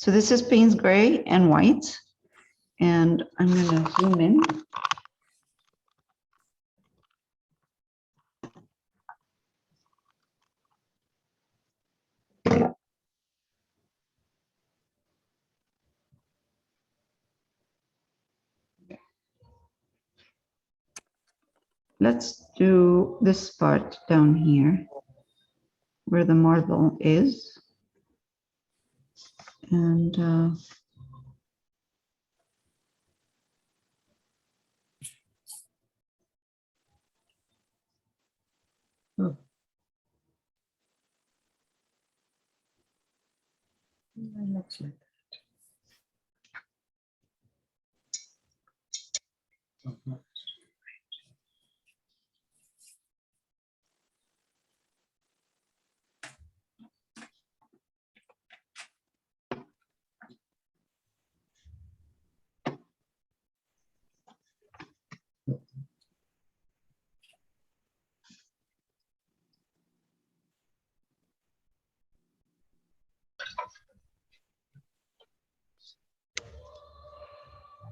So this is Payne's gray and white, and I'm going to zoom in. Let's do this part down here where the marble is. And Looks like that.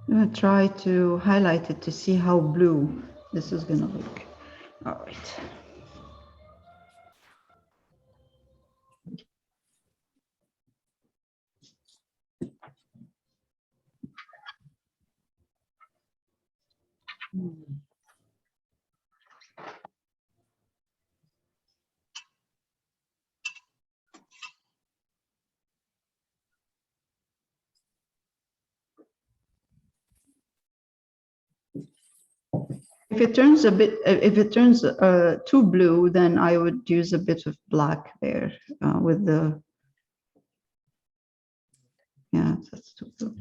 I'm going to try to highlight it to see how blue this is going to look. All right. If it turns too blue, then I would use a bit of black there with the, yeah, that's too blue.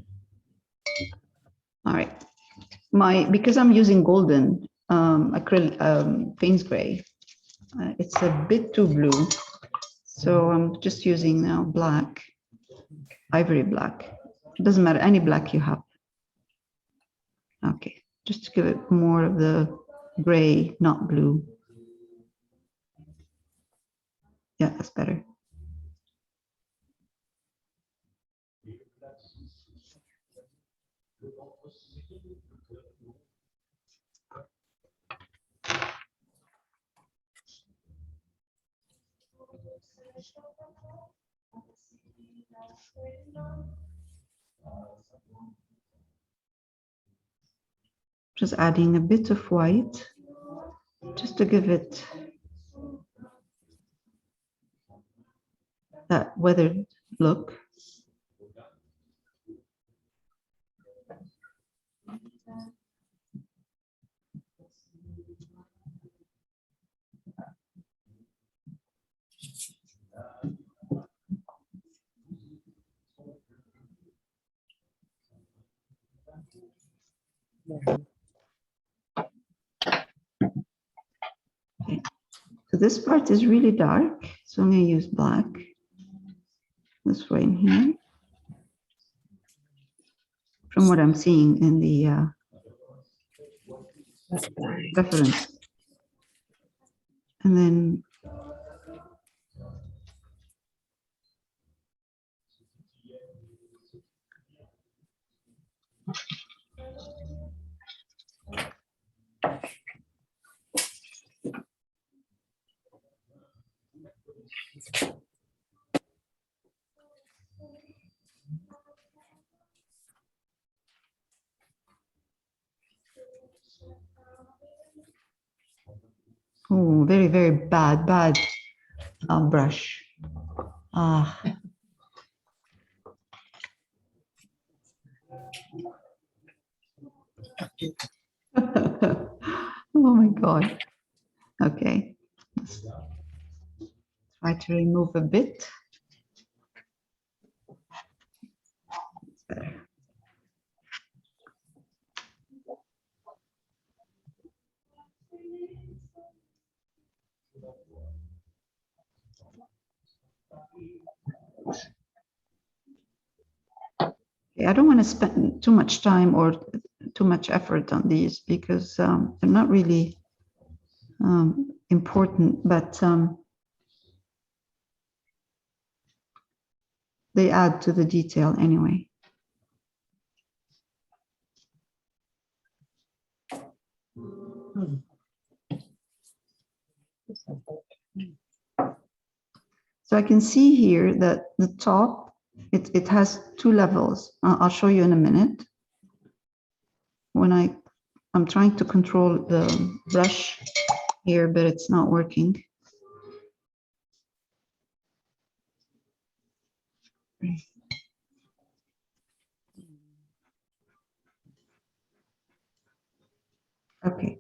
All right, because I'm using golden acrylic Payne's gray, it's a bit too blue, so I'm just using now black, ivory black. It doesn't matter, any black you have. Okay, just to give it more of the gray, not blue. Yeah, that's better. Just adding a bit of white, just to give it that weathered look. Okay. So this part is really dark, so I'm going to use black this way in here. From what I'm seeing in the reference. And then oh, very, very bad brush. Ah. Oh my God. Okay. Let's try to remove a bit. It's better. Okay, I don't want to spend too much time or too much effort on these because they're not really important, but they add to the detail anyway. So I can see here that the top, it has two levels. I'll show you in a minute. When I'm trying to control the brush here, but it's not working. Okay,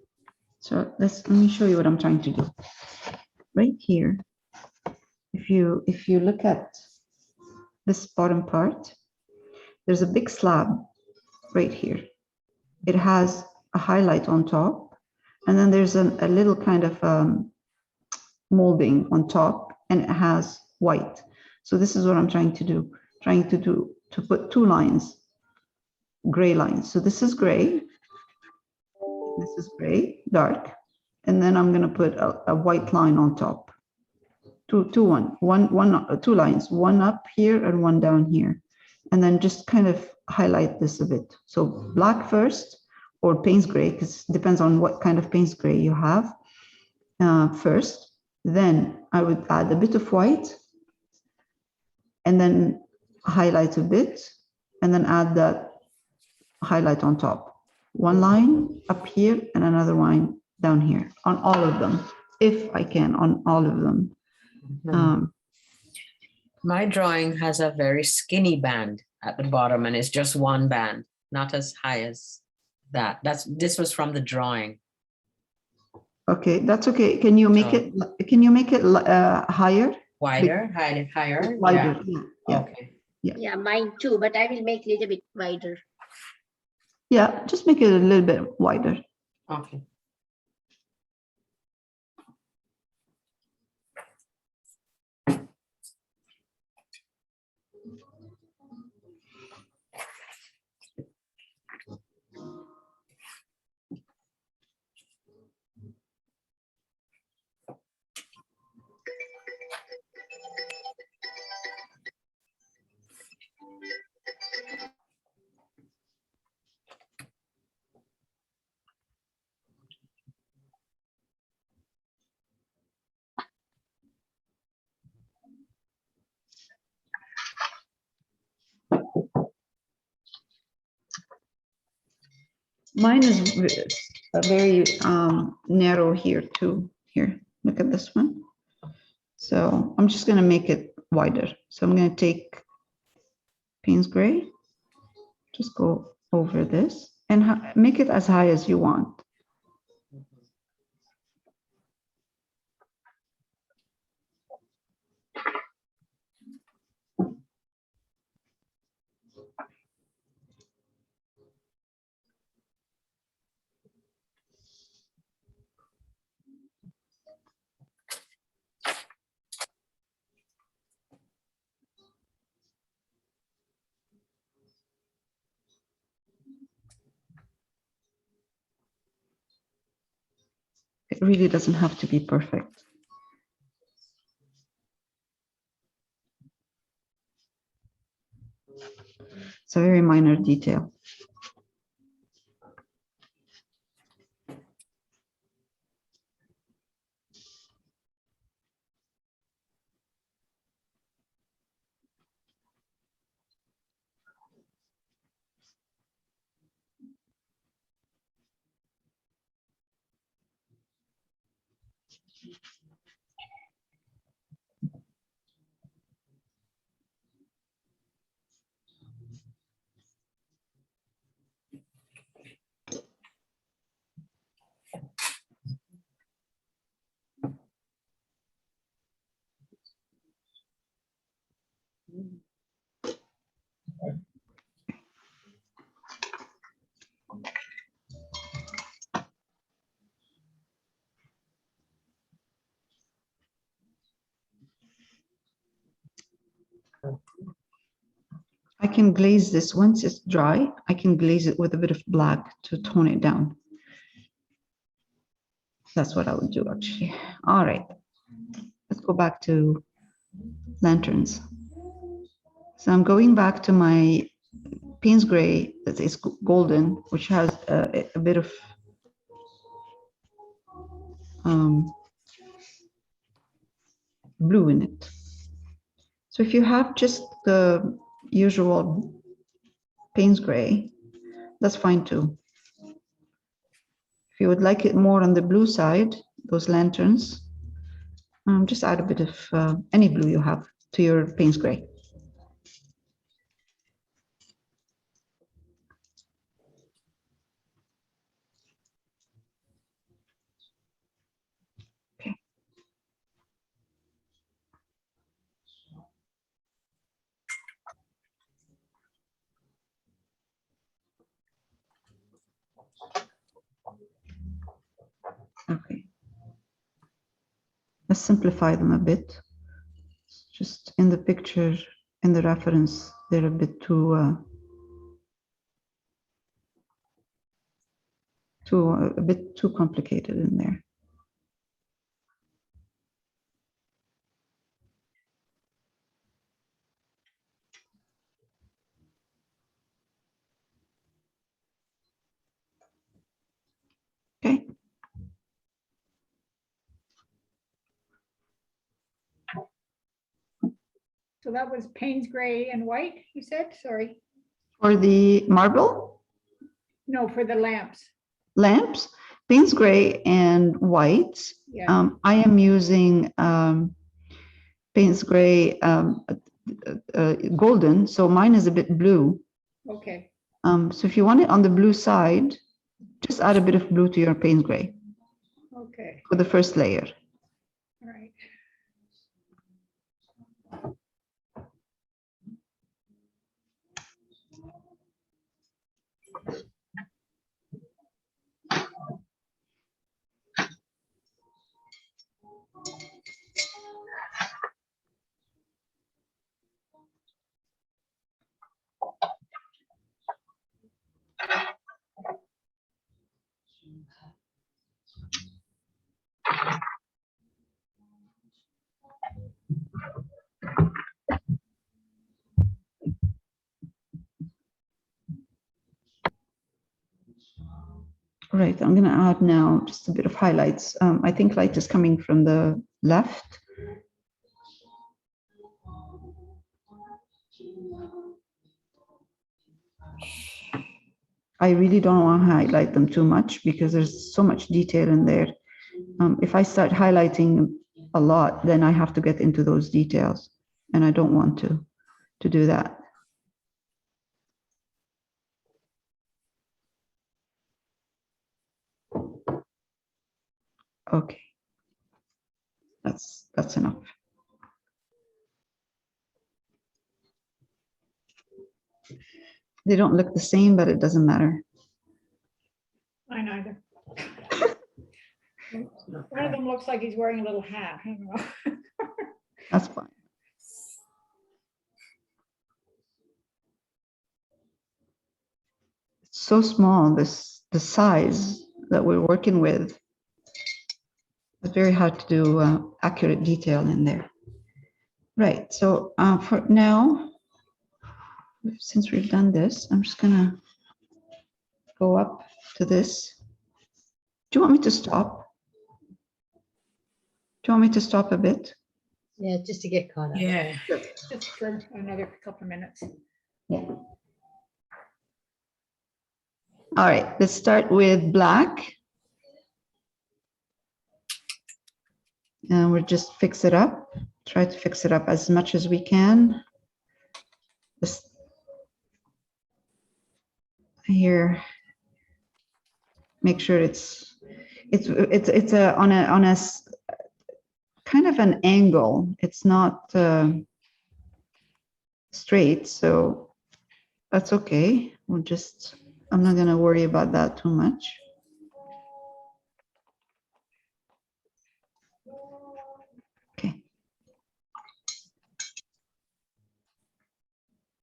so let me show you what I'm trying to do. Right here, if you look at this bottom part, there's a big slab right here. It has a highlight on top, and then there's a little kind of molding on top, and it has white. So this is what I'm trying to do, to put two lines, gray lines. So this is gray, this is gray, dark, and then I'm going to put a white line on top. Two lines, one up here and one down here, and then just kind of highlight this a bit. So black first, or Payne's gray, because it depends on what kind of Payne's gray you have first. Then I would add a bit of white, and then highlight a bit, and then add that highlight on top. One line up here and another line down here on all of them, if I can, on all of them. My drawing has a very skinny band at the bottom, and it's just one band, not as high as that. This was from the drawing. Okay, that's okay. Can you make it? Can you make it higher? Wider, higher. Wider. Yeah. Yeah. Okay. Yeah, mine too, but I will make a little bit wider. Yeah, just make it a little bit wider. Okay. Mine is very narrow here too. Here, look at this one. So I'm just going to make it wider. So I'm going to take Payne's gray, just go over this and make it as high as you want. It really doesn't have to be perfect. It's a very minor detail. I can glaze this once it's dry. I can glaze it with a bit of black to tone it down. That's what I would do actually. All right, let's go back to lanterns. So I'm going back to my Payne's gray that is golden, which has a bit of blue in it. So if you have just the usual Payne's gray, that's fine too. If you would like it more on the blue side, those lanterns, just add a bit of any blue you have to your Payne's gray. Okay. Okay. Let's simplify them a bit. Just in the picture, in the reference, they're a bit too a bit too complicated in there. Okay. So that was Payne's gray and white, you said? Sorry. For the marble No, for the lamps. lamps, Payne's gray and white. Yeah. I am using Payne's gray golden, so mine is a bit blue. Okay. So if you want it on the blue side, just add a bit of blue to your Payne's gray Okay. for the first layer. All right. Right, I'm going to add now just a bit of highlights. I think light is coming from the left. I really don't want to highlight them too much because there's so much detail in there. If I start highlighting a lot, then I have to get into those details, and I don't want to do that. Okay, that's enough. They don't look the same, but it doesn't matter. Mine either. One of them looks like he's wearing a little hat. I don't know. That's fine. It's so small, the size that we're working with. It's very hard to do accurate detail in there. Right, so for now, since we've done this, I'm just gonna go up to this. Do you want me to stop? Do you want me to stop a bit? Yeah, just to get caught up. Yeah. Just for another couple of minutes. Yeah. All right, let's start with black. And we'll just fix it up. Try to fix it up as much as we can. Just here, make sure it's on a kind of an angle. It's not straight, so that's okay. I'm not gonna worry about that too much. Okay.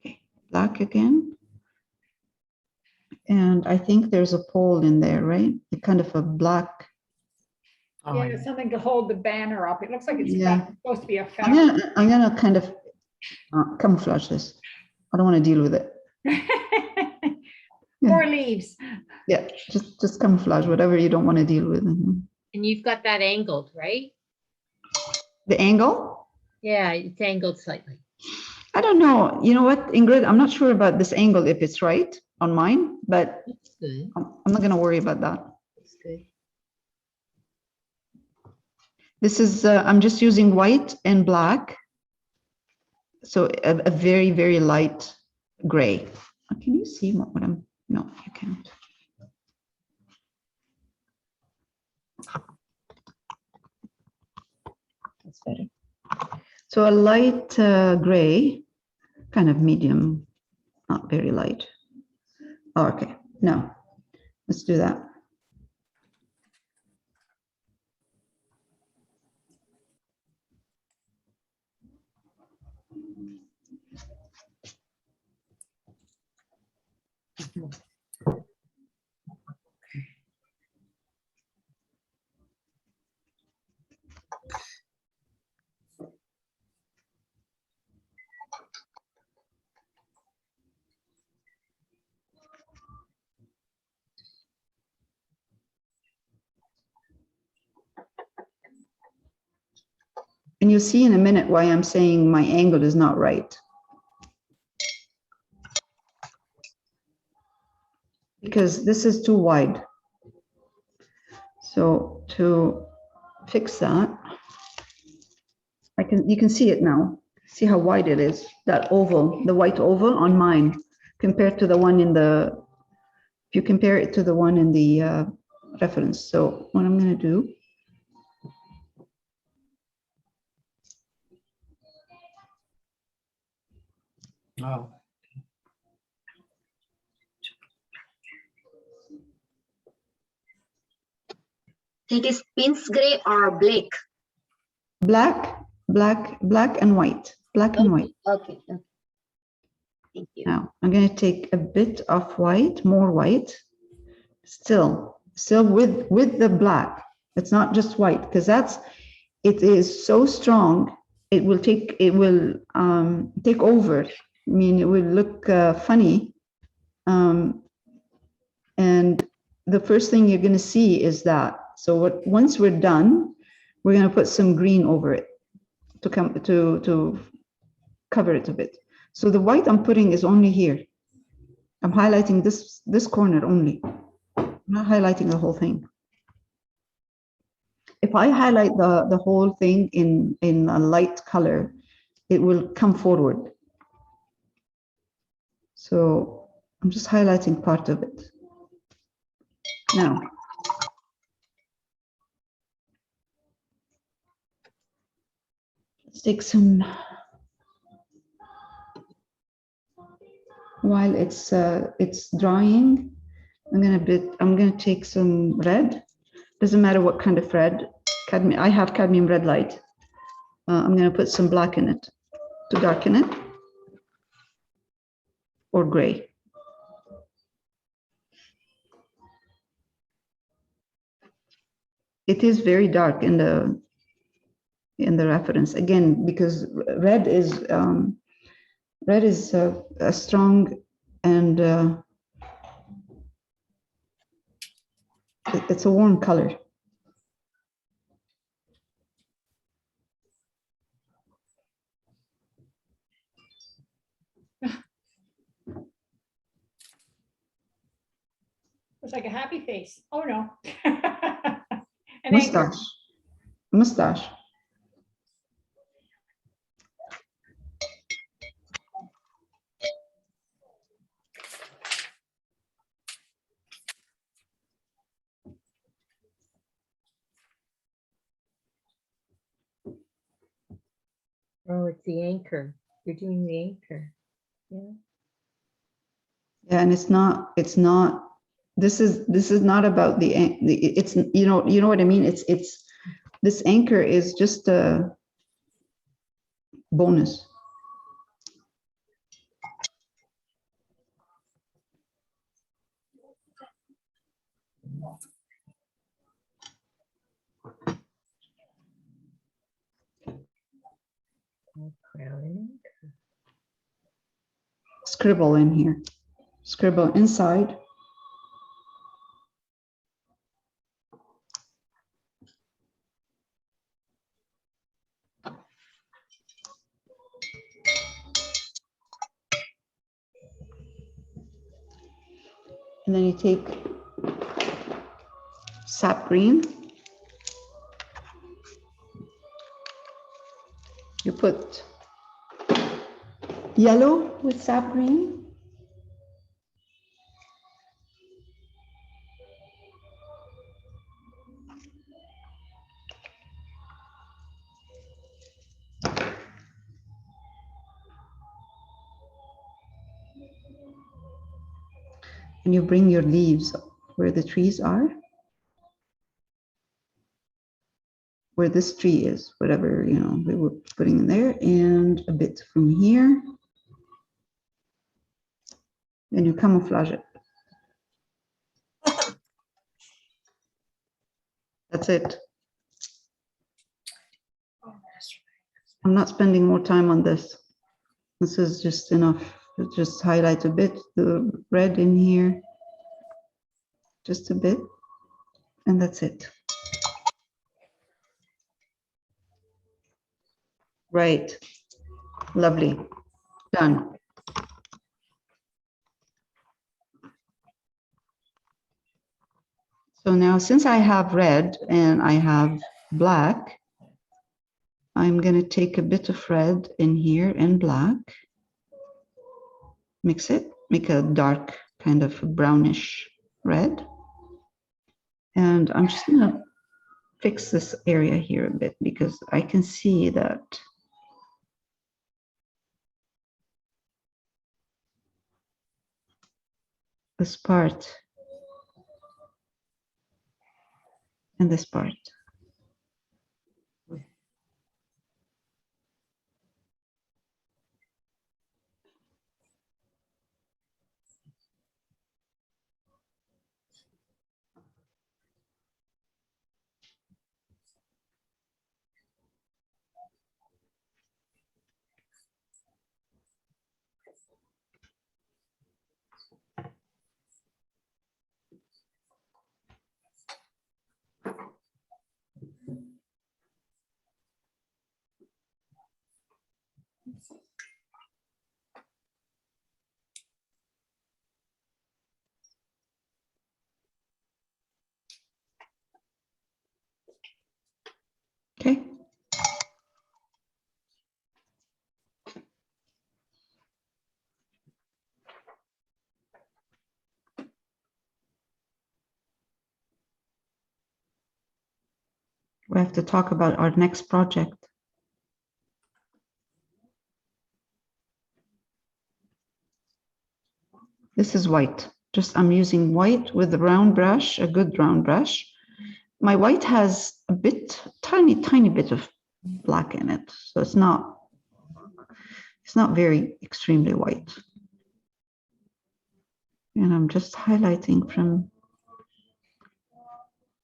Okay, black again. And I think there's a pole in there, right? A kind of a black. Oh, Yeah, yeah. there's something to hold the banner up. It looks like it's Yeah. supposed to be a fabric. I'm gonna kind of camouflage this. I don't want to deal with it. More leaves. Yeah, just camouflage, whatever you don't want to deal with. Mhm. And you've got that angled, right? The angle? Yeah, it's angled slightly. I don't know. You know what, Ingrid? I'm not sure about this angle, if it's right on mine, but That's good. I'm not going to worry about that. That's good. This is, I'm just using white and black. So a very, very light gray. Can you see what I'm, no, you can't. That's better. So a light gray, kind of medium, not very light. Oh, okay, no, let's do that. And you'll see in a minute why I'm saying my angle is not right. Because this is too wide. So to fix that, you can see it now. See how wide it is, that oval, the white oval on mine, compared to the one in the, if you compare it to the one in the reference. So what I'm going to do, Oh, It is Pinsgray or Blake. black, black and white, black and white. Okay. Okay. Thank you. Now I'm going to take a bit of white, more white, still with the black. It's not just white, because it is so strong. It will take over. I mean, it will look funny. And the first thing you're going to see is that. So once we're done, we're going to put some green over it to cover it a bit. So the white I'm putting is only here. I'm highlighting this corner only. I'm not highlighting the whole thing. If I highlight the whole thing in a light color, it will come forward. So I'm just highlighting part of it. Now, let's take some, while it's drying, I'm gonna take some red. Doesn't matter what kind of red. Cadmium, I have cadmium red light. I'm gonna put some black in it to darken it, or gray. It is very dark in the reference, again, because red is a strong and it's a warm color. Looks like a happy face. Oh, no. An anchor. Mustache. Oh, it's the anchor. You're doing the anchor. Yeah. Yeah, and it's not. This is not about it's, you know what I mean. It's this anchor is just a bonus. Crown and anchor. scribble in here. Scribble inside. And then you take sap green. You put yellow with sap green. And you bring your leaves where the trees are. Where this tree is, whatever, you know, we were putting in there, and a bit from here. And you camouflage it. That's it. I'm not spending more time on this. This is just enough. Just highlight a bit, the red in here. Just a bit. And that's it. Right. Lovely. Done. So now, since I have red and I have black, I'm going to take a bit of red in here and black. Mix it, make a dark kind of brownish red. And I'm just going to fix this area here a bit because I can see that this part and this part. Okay. We have to talk about our next project. This is white. Just I'm using white with a round brush, a good round brush. My white has a bit, tiny bit of black in it. So it's not very extremely white. And I'm just highlighting from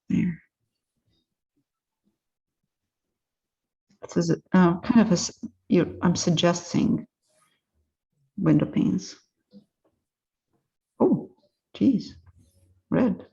there. This is kind of I'm suggesting window panes. Oh, geez, red.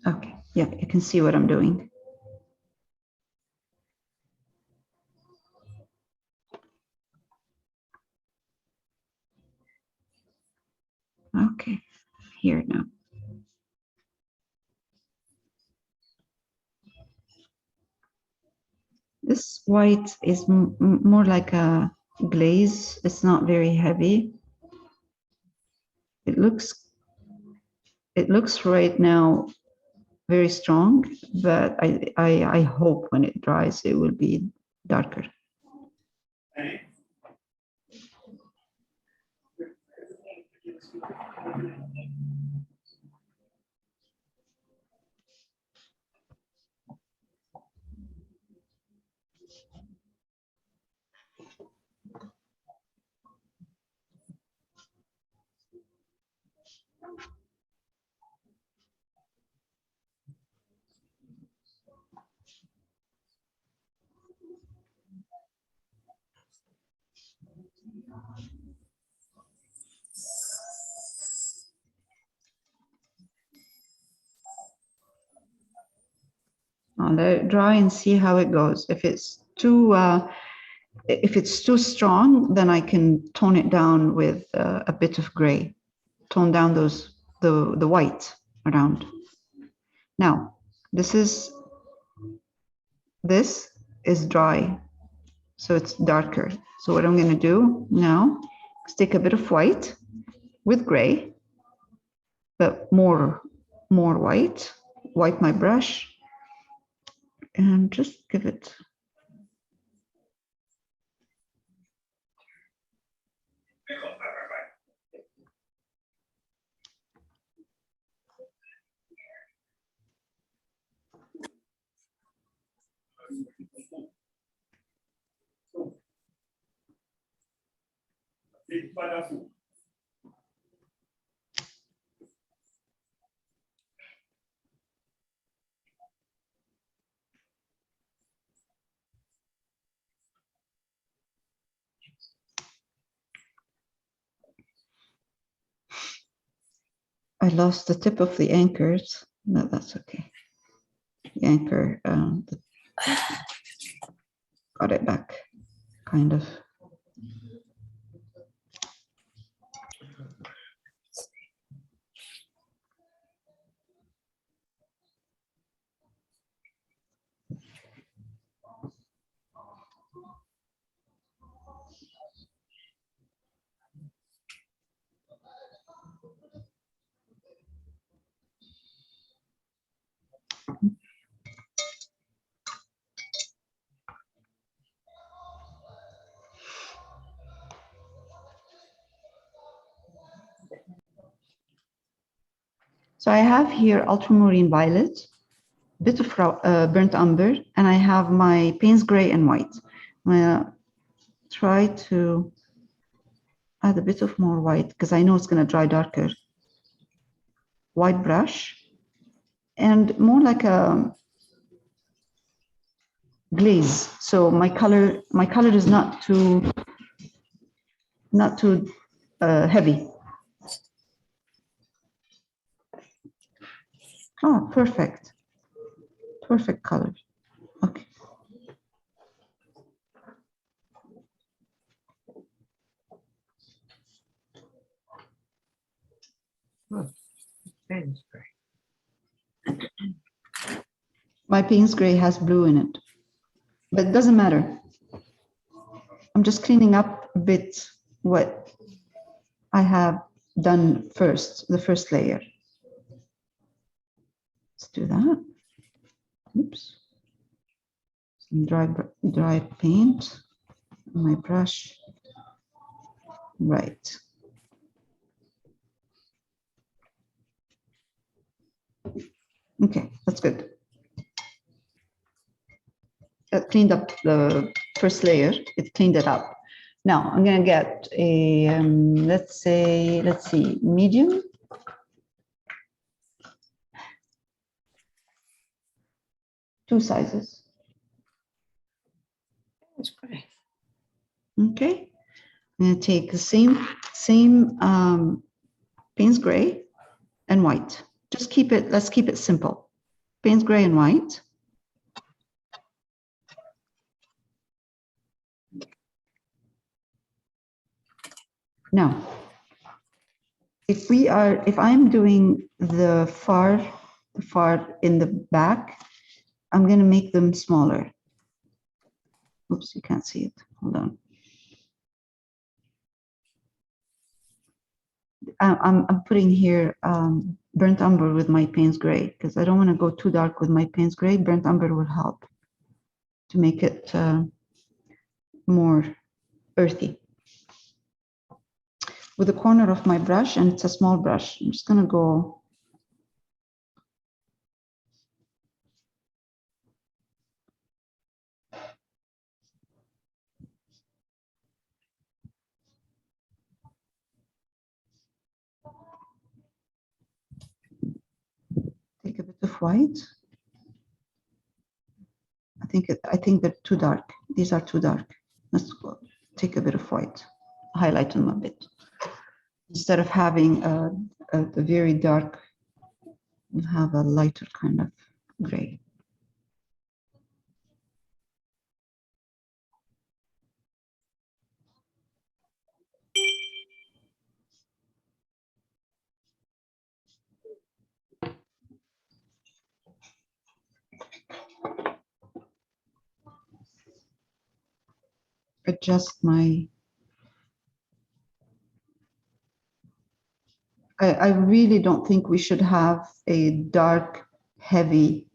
Okay, yeah, you can see what I'm doing. Okay, here now. This white is more like a glaze. It's not very heavy. It looks right now very strong, but I hope when it dries it will be darker. I'll let it dry and see how it goes. If it's too strong, then I can tone it down with a bit of gray. Tone down the white around. Now, this is dry, so it's darker. So what I'm going to do now is take a bit of white with gray, but more white. Wipe my brush and just give it. I lost the tip of the anchors. No, that's okay. The anchor, got it back, kind of. So I have here ultramarine violet, bit of burnt umber, and I have my Payne's gray and white. I'm gonna try to add a bit of more white because I know it's gonna dry darker. White brush and more like a glaze. So my color is not too heavy. Oh, perfect. Perfect color. Okay. Payne's gray. My Payne's gray has blue in it, but it doesn't matter. I'm just cleaning up a bit what I have done first, the first layer. Let's do that. Oops. Some dry paint on my brush. Right. Okay, that's good. It cleaned up the first layer. It cleaned it up. Now I'm gonna get a let's see, medium. Two sizes. That's great. Okay. I'm gonna take the same Payne's gray and white. Just let's keep it simple. Payne's gray and white. Now, if I'm doing the far in the back, I'm going to make them smaller. Oops, you can't see it. Hold on. I'm putting here burnt umber with my Payne's gray because I don't want to go too dark with my Payne's gray. Burnt umber will help to make it more earthy. with the corner of my brush, and it's a small brush. I'm just gonna go. Take a bit of white. I think they're too dark. These are too dark. Let's go take a bit of white, highlight them a bit. Instead of having a very dark, we'll have a lighter kind of gray. Adjust my, I really don't think we should have a dark, heavy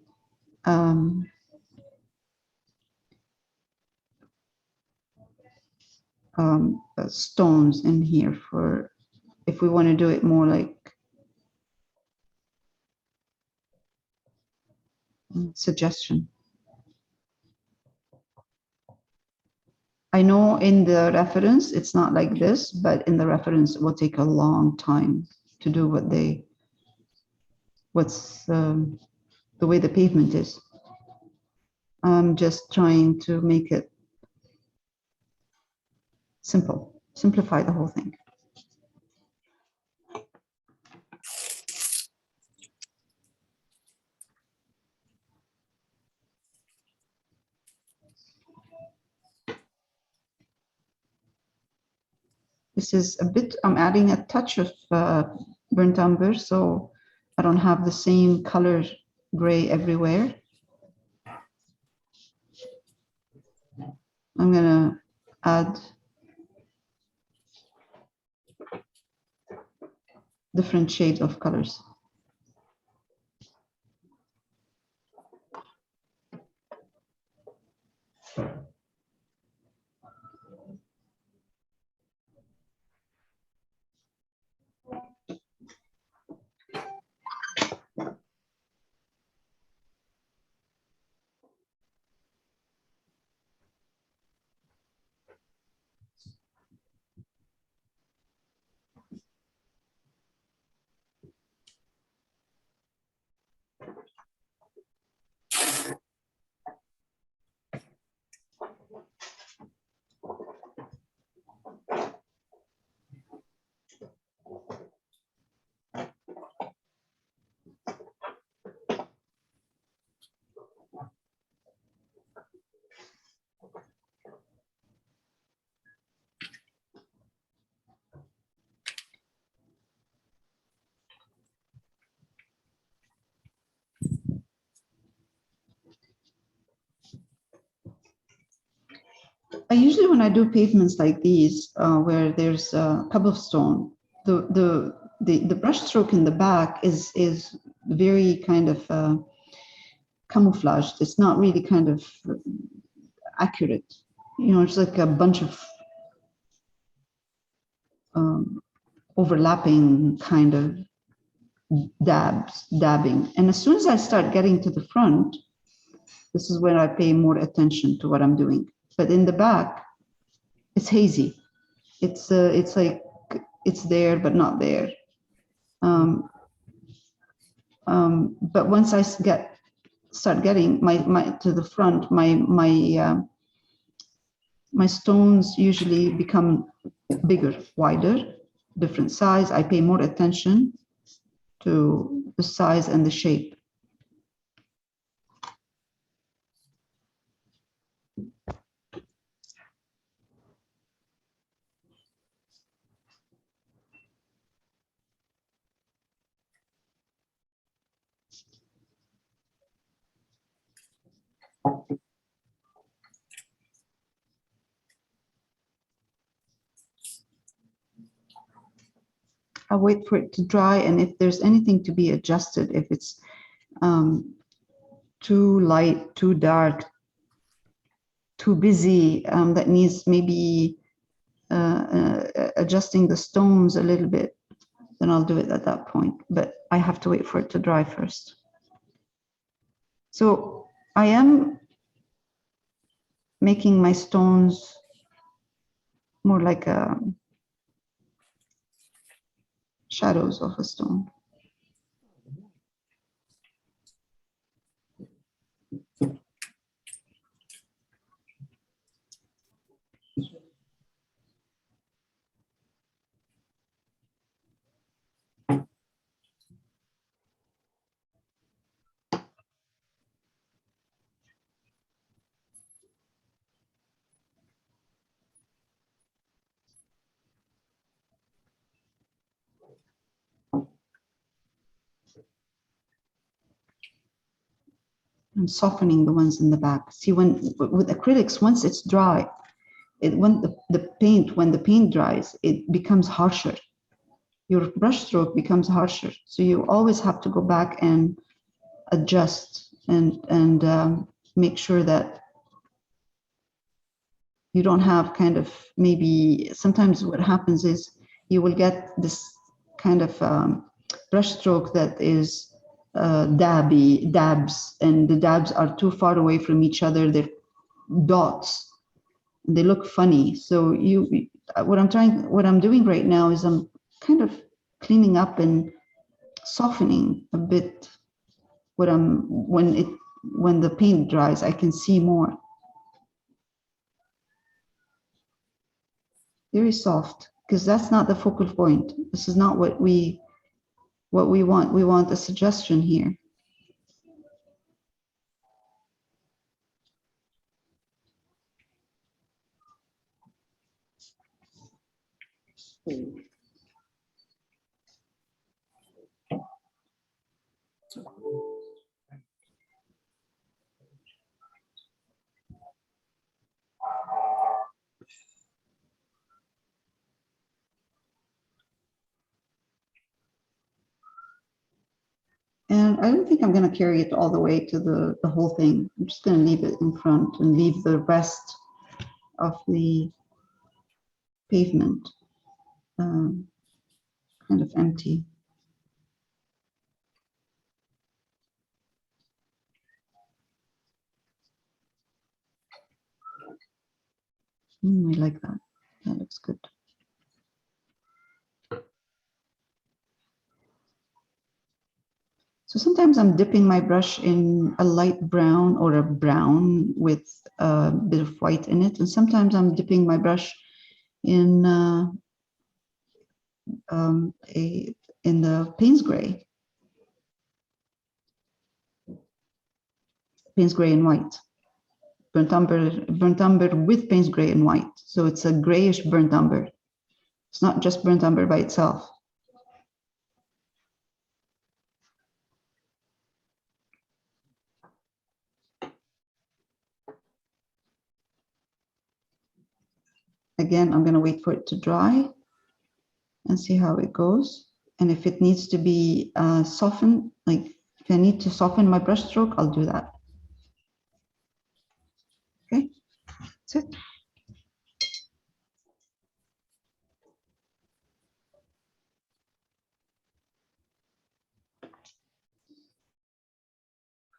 stones in here for, if we want to do it more like suggestion. I know in the reference, it's not like this, but in the reference, it will take a long time to do what's the way the pavement is. I'm just trying to make it simple, simplify the whole thing. This is a bit, I'm adding a touch of burnt umber, so I don't have the same color gray everywhere. I'm gonna add different shades of colors. I usually, when I do pavements like these, where there's cobblestone, the brush stroke in the back is very kind of camouflaged. It's not really kind of accurate. You know, it's like a bunch of overlapping kind of dabbing. And as soon as I start getting to the front, this is when I pay more attention to what I'm doing. But in the back, it's hazy. It's like it's there but not there. But once I start getting my to the front, my stones usually become bigger, wider, different size. I pay more attention to the size and the shape. I'll wait for it to dry, and if there's anything to be adjusted, if it's too light, too dark, too busy, that needs maybe adjusting the stones a little bit, then I'll do it at that point. But I have to wait for it to dry first. So I am making my stones more like shadows of a stone. I'm softening the ones in the back. See, when with acrylics, once it's dry, when the paint dries, it becomes harsher. Your brush stroke becomes harsher. So you always have to go back and adjust and make sure that you don't have kind of, maybe sometimes what happens is you will get this kind of brush stroke that is dabs, and the dabs are too far away from each other. They're dots. They look funny. So what I'm doing right now is I'm kind of cleaning up and softening a bit. When the paint dries, I can see more. Very soft, because that's not the focal point. This is not what we want. We want a suggestion here. And I don't think I'm going to carry it all the way to the whole thing. I'm just going to leave it in front and leave the rest of the pavement kind of empty. I like that. That looks good. So sometimes I'm dipping my brush in a light brown or a brown with a bit of white in it. And sometimes I'm dipping my brush in in the Payne's gray. Payne's gray and white. Burnt umber with Payne's gray and white. So it's a grayish burnt umber. It's not just burnt umber by itself. Again, I'm going to wait for it to dry and see how it goes. And if it needs to be softened, like if I need to soften my brush stroke, I'll do that. Okay, that's it.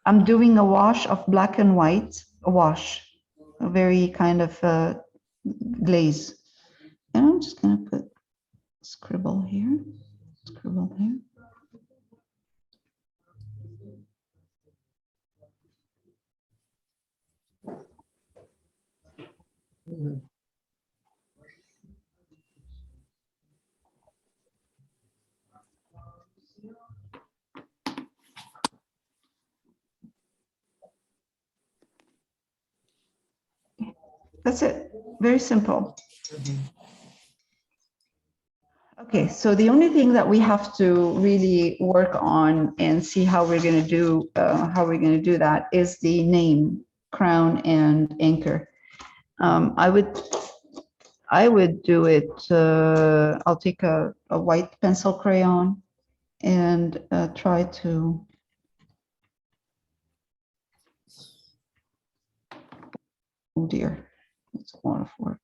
I'm doing a wash of black and white, a wash, a very kind of glaze. And I'm just going to put scribble here, scribble there. That's it. Very simple. Okay, so the only thing that we have to really work on and see how we're going to do that is the name, crown and anchor. I would do it. I'll take a white pencil crayon and try to. Oh dear, it's a lot of work.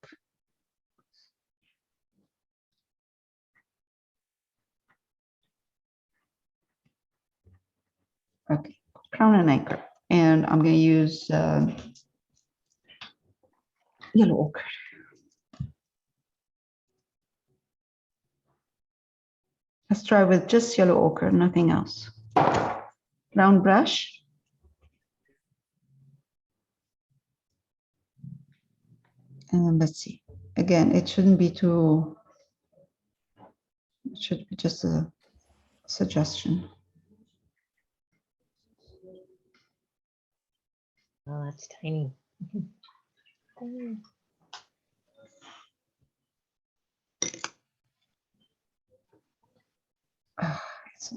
Okay, crown and anchor. And I'm going to use yellow ochre. Let's try with just yellow ochre, nothing else. Round brush. And let's see. Again, it shouldn't be too, it should be just a suggestion. Oh, that's tiny. Tiny. It's-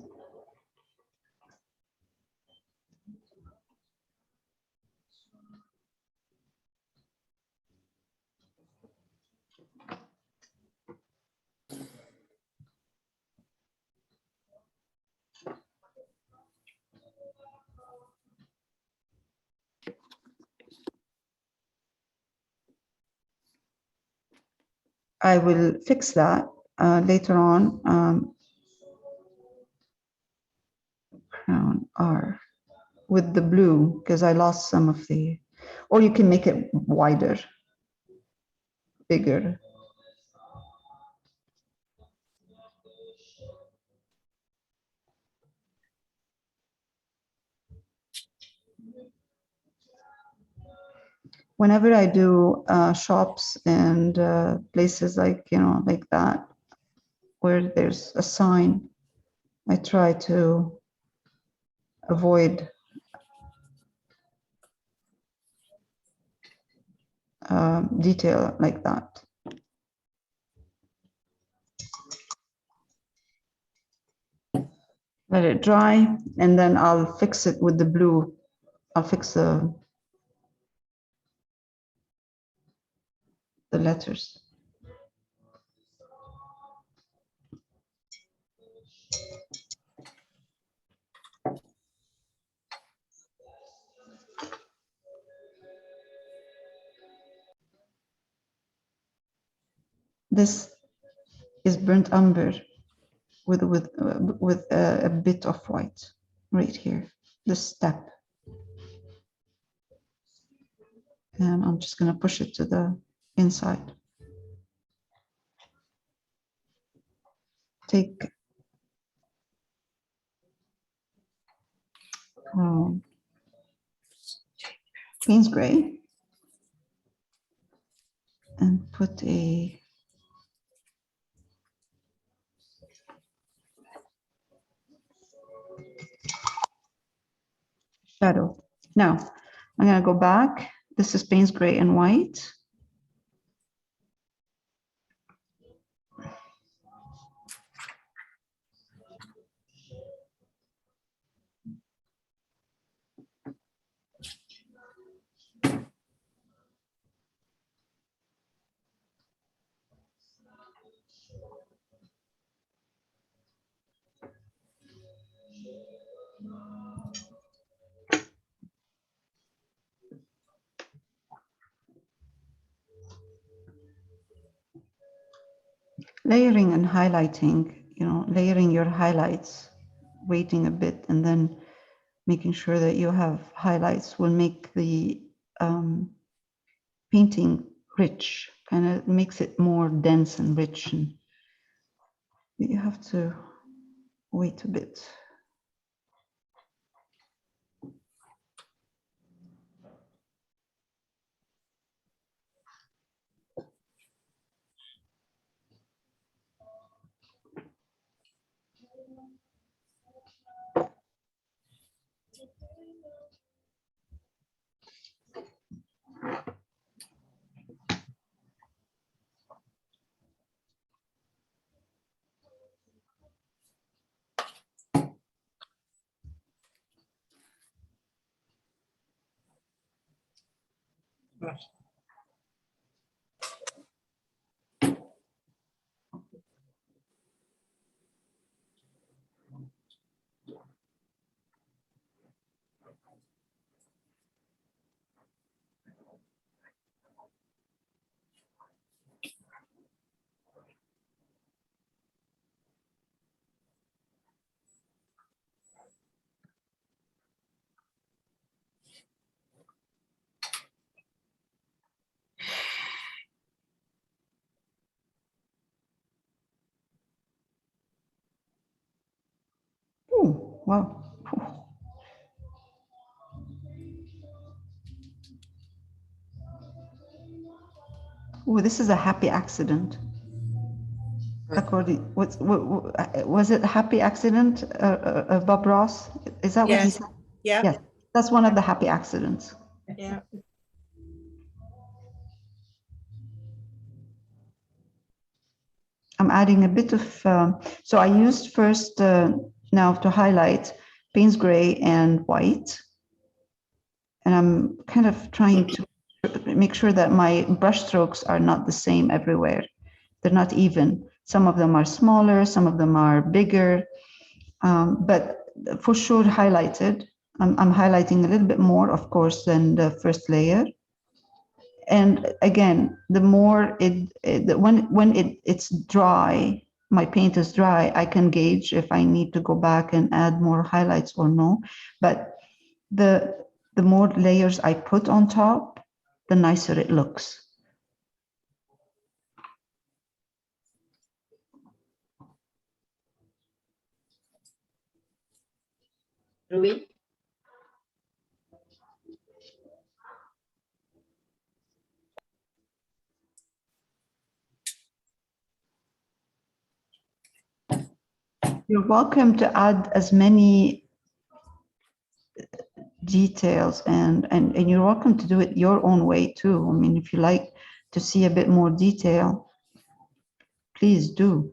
I will fix that later on. Crown R with the blue because I lost some of the, or you can make it wider, bigger. Whenever I do shops and places like, you know, like that, where there's a sign, I try to avoid detail like that. Let it dry, and then I'll fix it with the blue. I'll fix the letters. This is burnt umber with a bit of white right here, this step. And I'm just going to push it to the inside. Take Queen's Gray and put a shadow. Now, I'm going to go back. This is Payne's Gray and White. Layering and highlighting, you know, layering your highlights, waiting a bit, and then making sure that you have highlights will make the painting rich, kind of makes it more dense and rich. And you have to wait a bit. Wow. Oh, this is a happy accident. According, was it a happy accident, Bob Ross? Is that what he Yes. said? Yeah, Yes, that's one of the happy accidents. yeah. I'm adding a bit of, so I used first now to highlight Payne's gray and white. And I'm kind of trying to make sure that my brush strokes are not the same everywhere. They're not even. Some of them are smaller, some of them are bigger, but for sure highlighted. I'm highlighting a little bit more, of course, than the first layer. And again, the more it's dry, my paint is dry, I can gauge if I need to go back and add more highlights or no. But the more layers I put on top, the nicer it looks. Ruby? You're welcome to add as many details and you're welcome to do it your own way too. I mean, if you like to see a bit more detail, please do.